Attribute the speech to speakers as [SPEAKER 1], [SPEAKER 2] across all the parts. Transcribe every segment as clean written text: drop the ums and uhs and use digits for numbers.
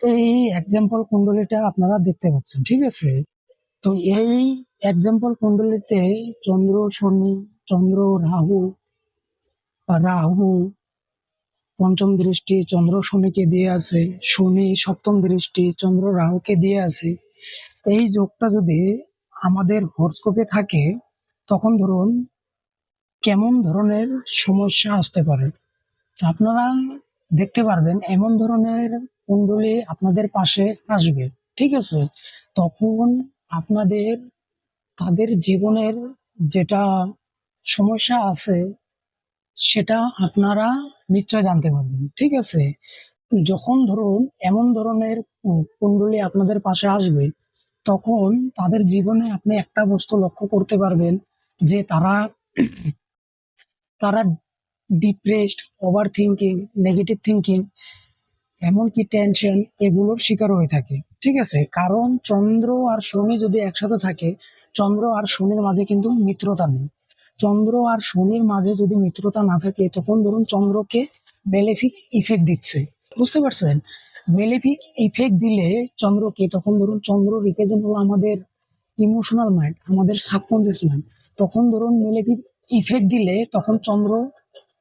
[SPEAKER 1] এই এক্সাম্পল কুণ্ডলীটা আপনারা দেখতে পাচ্ছেন, ঠিক আছে? তো এই এক্সাম্পল কুণ্ডলীতে চন্দ্র শনি, চন্দ্র রাহু, রাহু পঞ্চম দৃষ্টি চন্দ্র শনিকে দিয়ে আছে, শনি সপ্তম দৃষ্টি চন্দ্র রাহুকে দিয়ে আছে। এই যোগটা যদি আমাদের হরস্কোপে থাকে, তখন ধরুন কেমন ধরনের সমস্যা আসতে পারে আপনারা দেখতে পারবেন। এমন ধরনের কুণ্ডলী আপনাদের পাশে আসবে, ঠিক আছে? তখন আপনাদের তাদের জীবনের যেটা সমস্যা আছে সেটা আপনারা নিশ্চয় জানতে পারবেন, ঠিক আছে? যখন ধরুন এমন ধরনের কুণ্ডলী আপনাদের পাশে আসবে, তখন তাদের জীবনে আপনি একটা বস্তু লক্ষ্য করতে পারবেন যে তারা depressed, over thinking, negative thinking, এমনকি টেনশন, এগুলোর শিকার হয়ে থাকে, ঠিক আছে? কারণ চন্দ্র আর শনি যদি একসাথে থাকে, চন্দ্র আর শনির মাঝে কিন্তু মিত্রতা নেই। চন্দ্র আর শনির মাঝে যদি মিত্রতা না থাকে, তখন ধরুন চন্দ্রকে মেলেফিক ইফেক্ট দিচ্ছে, বুঝতে পারছেন? মেলেফিক ইফেক্ট দিলে চন্দ্রকে, তখন ধরুন চন্দ্র রিপ্রেজেন্ট হলো আমাদের ইমোশনাল মাইন্ড, আমাদের সাবকনসিয়াস মাইন্ড। তখন ধরুন মেলেফিক ইফেক্ট দিলে তখন চন্দ্র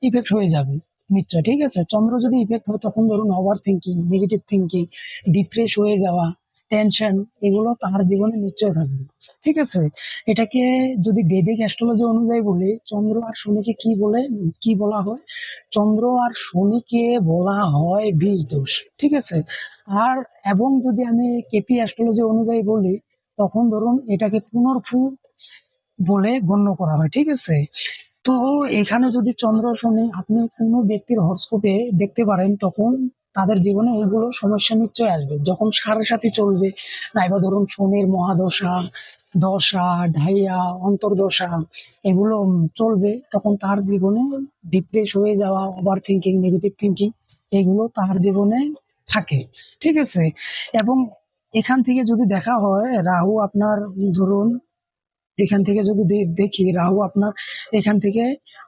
[SPEAKER 1] ইফেক্ট হয়ে যাবে নিশ্চয়, ঠিক আছে? চন্দ্র যদি ইফেক্ট হয়, তখন ধরুন over thinking, negative thinking, depress হয়ে যাওয়া, টেনশন, এগুলো তার জীবনে নিশ্চয় থাকবে, ঠিক আছে? এটাকে যদি বৈদিক অ্যাস্ট্রোলজি অনুযায়ী বলি, চন্দ্র আর শনিকে কি বলা হয়? চন্দ্র আর শনিকে বলা হয় বীজ দোষ, ঠিক আছে? আর এবং যদি আমি কেপি অ্যাস্ট্রোলজি অনুযায়ী বলি, তখন ধরুন এটাকে পুনর্ভূ বলে গণ্য করা হয়, ঠিক আছে? তো এখানে যদি চন্দ্র শনি আপনি কোনো ব্যক্তির হরস্কোপে দেখতে পারেন, তখন তাদের জীবনে এইগুলো সমস্যা নিশ্চয় আসবে। যখন সাড়ে সাথী চলবে, নাইবা ধরুন শনির মহাদশা, দশা, ঢাইয়া, অন্তর্দশা, এগুলো চলবে, তখন তার জীবনে ডিপ্রেস হয়ে যাওয়া, ওভার থিঙ্কিং, নেগেটিভ থিঙ্কিং, এগুলো তার জীবনে থাকে, ঠিক আছে? এবং এখান থেকে যদি দেখা হয়, রাহু আপনার ধরুন এখান থেকে যদি দেখি, রাহু আপনার এখান থেকে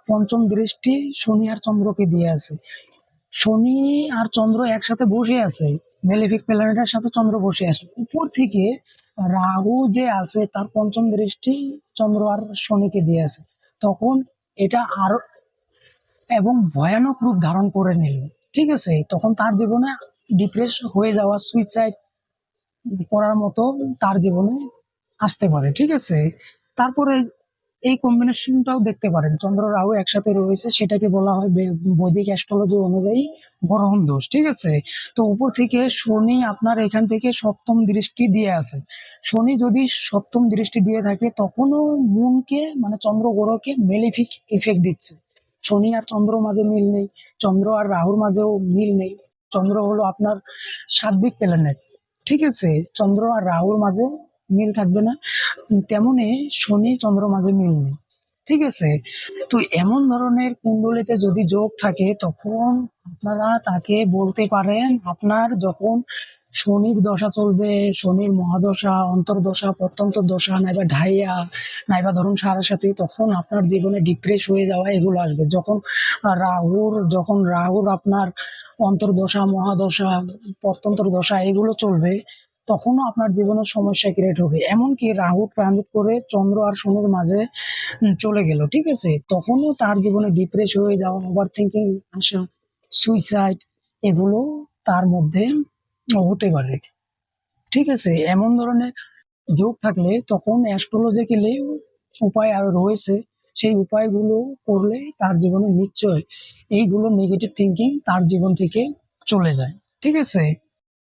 [SPEAKER 1] পঞ্চম দৃষ্টি শনি আর চন্দ্রকে দিয়ে আছে। শনি আর চন্দ্র একসাথে বসে আছে, মেলেফিক প্ল্যানেটের সাথে চন্দ্র বসে আছে উপর থেকে। রাহু যে আছে তার পঞ্চম দৃষ্টি চন্দ্র আর শনিকে দিয়ে আছে। তখন এটা আরো এবং ভয়ানক রূপ ধারণ করে নিল, ঠিক আছে? তখন তার জীবনে ডিপ্রেস হয়ে যাওয়া, সুইসাইড করার মতো তার জীবনে আসতে পারে, ঠিক আছে? তারপরে এই কম্বিনেশনটাও দেখতে পারেন, চন্দ্র রাহু একসাথে রয়েছে, সেটাকে বলা হয় বৈদিক অ্যাস্ট্রোলজি অনুযায়ী গ্রহণ দোষ, ঠিক আছে? তো উপর থেকে শনি আপনার এখান থেকে সপ্তম দৃষ্টি দিয়ে আছে। শনি যদি সপ্তম দৃষ্টি দিয়ে থাকে, তখনও মুনকে মানে চন্দ্র গ্রহকে মেলিফিক ইফেক্ট দিচ্ছে। শনি আর চন্দ্র মাঝে মিল নেই, চন্দ্র আর রাহুর মাঝেও মিল নেই। চন্দ্র হলো আপনার সাত্বিক প্ল্যানেট, ঠিক আছে? চন্দ্র আর রাহুর মাঝে মিল থাকবে না, তেমনি শনি চন্দ্র মাঝে মিল নেই, ঠিক আছে? তো এমন ধরনের কুণ্ডলিতে যদি যোগ থাকে, তখন আপনারা তাকে বলতে পারেন, আপনার যখন শনির দশা চলবে, শনির মহাদশা, অন্তর্দশা, প্রত্যন্ত দশা, নাইবা ঢাইয়া, নাইবা ধরুন সাড়ে সাথী, তখন আপনার জীবনে ডিপ্রেস হয়ে যাওয়া এগুলো আসবে। যখন রাহুর আপনার অন্তর্দশা, মহাদশা, প্রত্যন্তর দশা এগুলো চলবে, তখনও আপনার জীবনে সমস্যা ক্রিয়েট হবে। এমনকি রাহু ট্রানজিট করে চন্দ্র আর শনির মাঝে চলে গেল, ঠিক আছে? তখনও তার জীবনে ডিপ্রেস হয়ে যাওয়া, ওভার থিঙ্কিং আসা, সুইসাইড, এগুলো তার মধ্যে হতে পারে, ঠিক আছে? এমন ধরনের যোগ থাকলে তখন অ্যাস্ট্রোলজিক্যালি উপায় আরো রয়েছে। সেই উপায়গুলো করলে তার জীবনে নিশ্চয় এইগুলো নেগেটিভ থিঙ্কিং তার জীবন থেকে চলে যায়, ঠিক আছে?